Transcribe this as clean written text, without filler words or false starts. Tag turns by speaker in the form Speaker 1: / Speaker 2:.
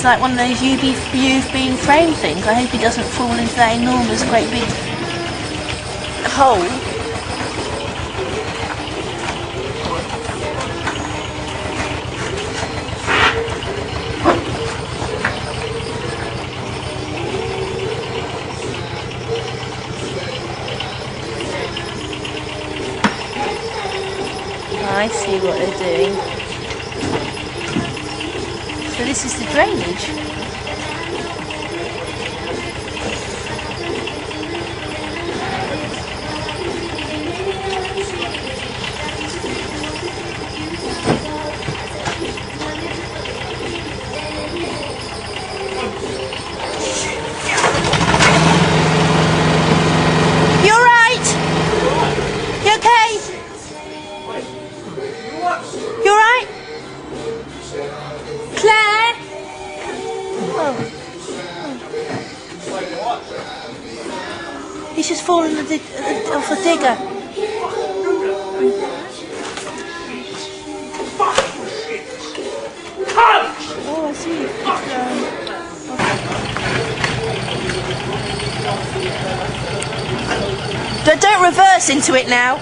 Speaker 1: like one of those UV beam frame things. I hope he doesn't fall into that enormous, great big hole. I see what they're doing. So this is the drainage. You alright? You okay? You alright? Claire? Oh. He's just fallen off the digger. Oh, I see. Don't reverse into it now.